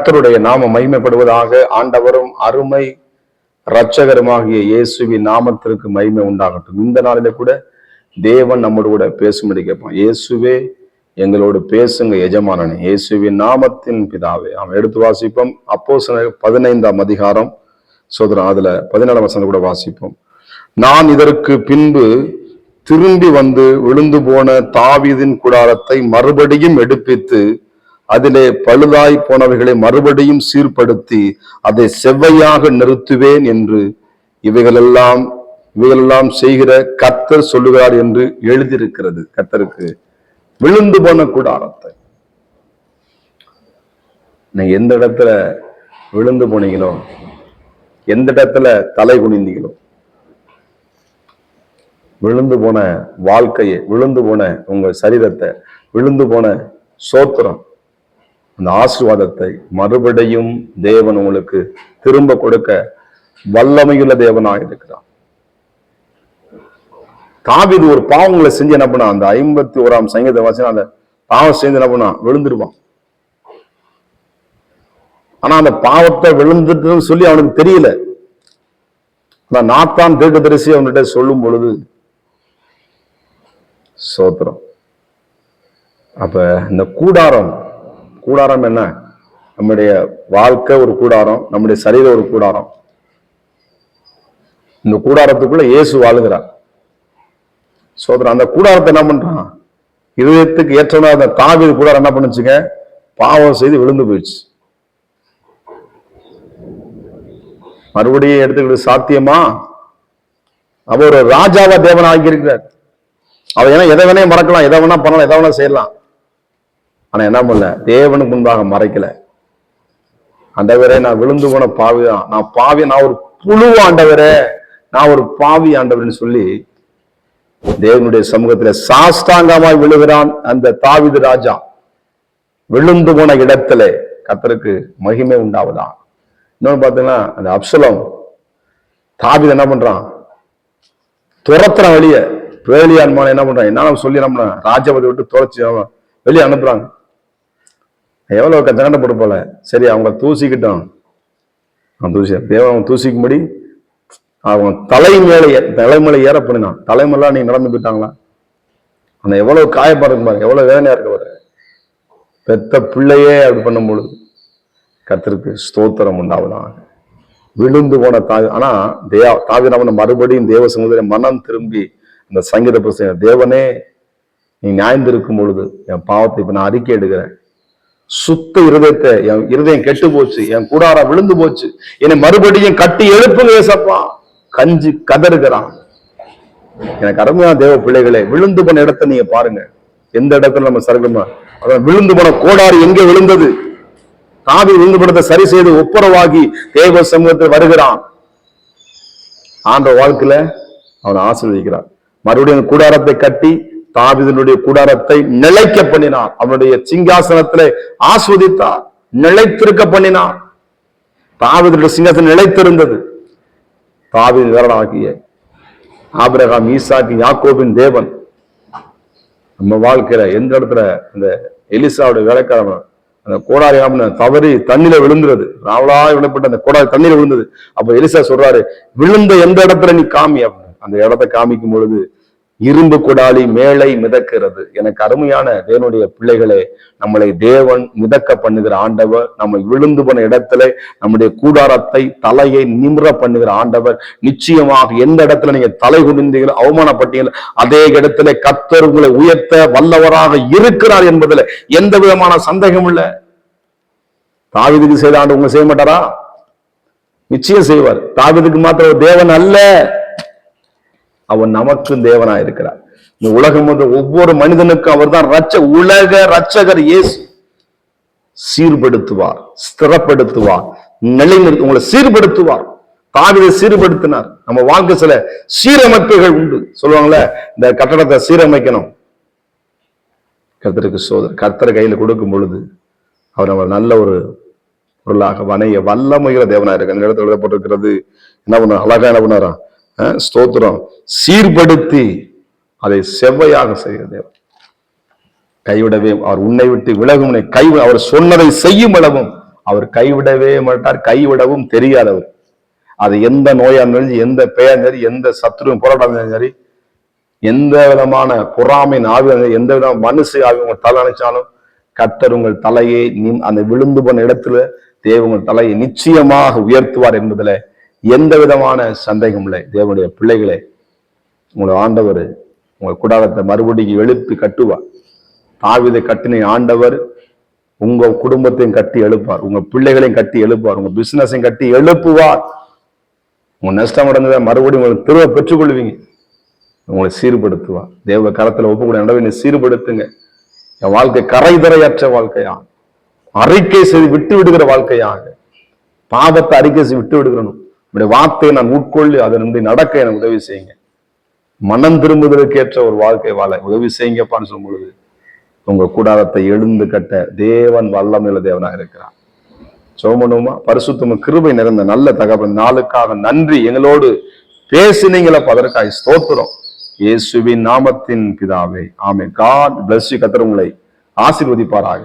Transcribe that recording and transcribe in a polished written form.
கர்த்தருடைய நாம மகிமைப்படுவதாக. ஆண்டவரும் அருமை இரட்சகருமாகிய இயேசுவின் நாமத்திற்கு மகிமை உண்டாகட்டும். இந்த நாளில கூட தேவன் நம்மோடு கூட பேசும்படி கேட்பான். இயேசுவே எங்களோடு பேசுங்க எஜமானனே, இயேசுவின் நாமத்தின் பிதாவே. அவன் எடுத்து வாசிப்போம். அப்போஸ்தலர் 15ஆம் அதிகாரம் சோதரன், அதுல 17ஆம் வசனம் கூட வாசிப்போம். நான் இதற்கு பின்பு திரும்பி வந்து விழுந்து போன தாவீதின் கூடாரத்தை மறுபடியும் எடுப்பித்து அதிலே பழுதாய் போனவைகளை மறுபடியும் சீர்படுத்தி அதை செவ்வையாக நிறுத்துவேன் என்று இவைகளெல்லாம் செய்கிற கர்த்தர் சொல்லுகிறார் என்று எழுதியிருக்கிறது. கர்த்தருக்கு விழுந்து போன கூடாரத்தை நீங்க எந்த இடத்துல விழுந்து போனீங்களோ, எந்த இடத்துல தலை குனிந்தீங்களோ, விழுந்து போன வாழ்க்கையை, விழுந்து போன உங்க சரீரத்தை, விழுந்து போன சோத்திரம், அந்த ஆசீர்வாதத்தை மறுபடியும் தேவன் உங்களுக்கு திரும்ப கொடுக்க வல்லமையுள்ள தேவனாக இருக்கிறார். தாவீது ஒரு பாவங்களை செஞ்சு என்ன பண்ணா, அந்த 51ஆம் சங்கீத வாசனை அந்த பாவம் செஞ்சு என்ன பண்ணா, விழுந்துருவான். ஆனா அந்த பாவத்தை விழுந்துட்டுன்னு சொல்லி அவனுக்கு தெரியல. நாத்தான் தீர்க்கதரிசி அவன்கிட்ட சொல்லும் பொழுது சோத்திரம். அப்ப இந்த கூடாரம் என்ன? நம்முடைய வாழ்க்கை ஒரு கூடாரம், நம்முடைய சரீரம் ஒரு கூடாரம். இந்த கூடாரத்துக்குள்ள இயேசு வாழுகிறார். சோதரன் அந்த கூடாரத்தை என்ன பண்றான், இதயத்துக்கு ஏற்றவனா அந்த தாவீது கூடாரம் என்ன பண்ணுச்சுங்க, பாவம் செய்து விழுந்து போயிடுச்சு. மறுபடியும் எடுத்துக்கிட்டு சாத்தியமா? அவர் ஒரு ராஜாவா தேவன் ஆகியிருக்கிறார். அவர் ஏன்னா எதை வேணா மறக்கலாம், எதை வேணா பண்ணலாம், எதை வேணா செய்யலாம். ஆனா என்ன பண்ணல, தேவனுக்கு முன்பாக மறைக்கல. ஆண்டவரே நான் விழுந்து போன பாவிதான், நான் பாவி, நான் ஒரு புழு ஆண்டவரே, நான் ஒரு பாவி ஆண்டவர்னு சொல்லி தேவனுடைய சமூகத்துல சாஷ்டாங்கமாய் விழுகிறான் அந்த தாவீது ராஜா. விழுந்து போன இடத்துல கர்த்தருக்கு மகிமை உண்டாவதான். இன்னொன்னு பாத்தீங்கன்னா அந்த அப்சலோம் தாவீது என்ன பண்றான், துரத்துறான் வெளியே. வேலியான்மான என்ன பண்றான், என்ன சொல்லி நம்ம ராஜபதி விட்டு துரைச்சு அவன் வெளியே அனுப்புறாங்க. எவ்வளவு சங்கடப்பட்டு போல. சரி அவங்க தூசிக்கிட்டோம், அவன் தூசி தேவன் தூசிக்கும்படி அவன் தலைமலை ஏற பண்ணினான். தலைமைலாம் நீ நடந்து போயிட்டாங்களா? அந்த எவ்வளவு காயப்படுறது பாருங்க, எவ்வளவு வேதனையா இருக்க பாரு. பெத்த பிள்ளையே அப்படி பண்ணும் பொழுது கர்த்தருக்கு ஸ்தோத்திரம் உண்டாவதாக. விழுந்து போன ஆனா தாவீது அவனை மறுபடியும் தேவ சமூகத்திலே மனம் திரும்பி அந்த சங்கீத புஸ்தகம், தேவனே நீ நியாயந்திருக்கும் பொழுது என் பாவத்தை இப்ப நான் அறிக்கை எடுக்கிறேன். சுத்த இருதயத்தை, என் இருதயம் கெட்டு போச்சு, என் கூடாரம் விழுந்து போச்சு, என்னை மறுபடியும் கட்டி எழுப்புங்க ஏசப்பா கஞ்சி கதறுகிறான். எனக்கு அருமையான தேவ பிள்ளைகளே, விழுந்து போன இடத்தை நீங்க பாருங்க. எந்த இடத்துல நம்ம சரகமா அதான் விழுந்து போன கோடாரி எங்கே விழுந்தது? தாவீது விழுந்து போனதை சரி செய்து ஒப்புரவாகி தேவ சமூகத்தில் வருகிறான். ஆண்ட வாழ்க்கையில அவனை ஆசீர்வதிக்கிறான். மறுபடியும் கூடாரத்தை கட்டி தாவீதினுடைய கூடாரத்தை நிலைக்க பண்ணினார். அவனுடைய சிங்காசனத்திலே ஆஸ்வதித்தார், நிலைத்திருக்க பண்ணினார். தாவீதுடைய சிங்காசனம் நிலைத்திருந்தது. தாவீது வீரனாகிய ஆபிரகாம், ஈசாக்கு, யாக்கோபின் தேவன் நம்ம வாழ்க்கையில எந்த இடத்துல இந்த எலிசாவுடைய வேலைக்காரன் அந்த கோடாரி தவறி தண்ணியில விழுந்துருது, ராவலாய் விழப்பட்ட அந்த கோடாரி தண்ணியில விழுந்தது. அப்ப எலிசா சொல்றாரு, விழுந்த எந்த இடத்துல நீ காமி. அந்த இடத்தை காமிக்கும் பொழுது இரும்பு கொடாலி மேலை மிதக்கிறது. எனக்கு அருமையான தேவனுடைய பிள்ளைகளே, நம்மளை தேவன் மிதக்க பண்ணுகிற ஆண்டவர். நம்ம விழுந்து போன இடத்துல நம்முடைய கூடாரத்தை, தலையை நிமிர பண்ணுகிற ஆண்டவர். நிச்சயமாக எந்த இடத்துல நீங்க தலை குனிந்தீங்களோ, அவமானப்பட்டீங்களோ, அதே இடத்துல கர்த்தர் உங்களை உயர்த்த வல்லவராக இருக்கிறார் என்பதுல எந்த விதமான சந்தேகம் இல்லை. தாவீதுக்கு செய்த ஆண்டு உங்க செய்ய மாட்டாரா? நிச்சயம் செய்வார். தாவீதுக்கு மாத்திர தேவன் அல்ல, அவன் நமக்கும் தேவனா இருக்கிறார். இந்த உலகம் வந்து ஒவ்வொரு மனிதனுக்கும் அவர் தான் உலக ரட்சகர். இயேசு சீர்படுத்துவார், ஸ்திரப்படுத்துவார், நிலைநிறுத்து, உங்களை சீர்படுத்துவார். தாவீதை சீர்படுத்தினார். நம்ம வாழ்க்கை சில சீரமைப்புகள் உண்டு. சொல்லுவாங்கல்ல, இந்த கட்டடத்தை சீரமைக்கணும். கர்த்தருக்கு சோதர் கர்த்தர் கையில கொடுக்கும் பொழுது அவர் நம்ம நல்ல ஒரு பொருளாக வணைய வல்லமைகிற தேவனா இருக்கு. அந்த இடத்துல எழுதப்பட்டிருக்கிறது. என்ன பண்ண அழகா என்ன பண்ணாரா, ஸ்தோத்திரம், சீர்படுத்தி அதை செவ்வையாக செய்கிற தேவன். கைவிடவே அவர் உன்னை விட்டு விலகும், அவர் சொன்னதை செய்யும் அளவும் அவர் கைவிடவே மாட்டார், கைவிடவும் தெரியாதவர். அது எந்த நோயா இருந்தாலும், எந்த பெயர் சரி, எந்த சத்துருவும் போராட்டம் சரி, எந்த விதமான பொறாமை ஆவி, எந்த விதமான மனுஷ ஆவி உங்க தலை நினைச்சாலும் கர்த்தர் உங்கள் தலையை அந்த விழுந்து போன இடத்துல தேவ உங்கள் தலையை நிச்சயமாக உயர்த்துவார் என்பதுல எந்த விதமான சந்தேகம் இல்லை. தேவனுடைய பிள்ளைகளே, உங்களை ஆண்டவர் உங்கள் கூடாரத்தை மறுபடியும் எழுப்பி கட்டுவார். தாவீதை கட்டின ஆண்டவர் உங்க குடும்பத்தையும் கட்டி எழுப்பார், உங்க பிள்ளைகளையும் கட்டி எழுப்பார், உங்க பிசினஸையும் கட்டி எழுப்புவார். உங்க நஷ்டம் அடைந்ததை மறுபடியும் உங்களுக்கு திரும்ப பெற்றுக்கொள்வீங்க. உங்களை சீர்படுத்துவார். தேவ கரத்துல ஒப்புக்கூட நடவை சீர்படுத்துங்க. என் வாழ்க்கை கரைதரையற்ற வாழ்க்கையா, அறிக்கை செய்து விட்டு விடுகிற வாழ்க்கையாக, பாவத்தை அறிக்கை செய்து விட்டு விடுகிறனும். என்னுடைய வார்த்தையை நான் உட்கொள்ளி அதனின்றி நடக்க எனக்கு உதவி செய்யுங்க. மனம் திரும்புவதற்கு ஏற்ற ஒரு வாழ்க்கை வாழ உதவி செய்யுங்கப்பான்னு சொல்லும் பொழுது உங்க கூடாரத்தை எழுந்து கட்ட தேவன் வல்லமையுள்ள தேவனாக இருக்கிறார். சோமனுமா பரிசுத்தமும் கிருபை நிறைந்த நல்ல தகவல் நாளுக்காக நன்றி. எங்களோடு பேசினீங்களப்ப அதற்காக ஸ்தோத்திரம். இயேசுவின் நாமத்தின் பிதாவே, ஆமென். God bless you. கர்த்தர் உங்களை ஆசீர்வதிப்பாராக.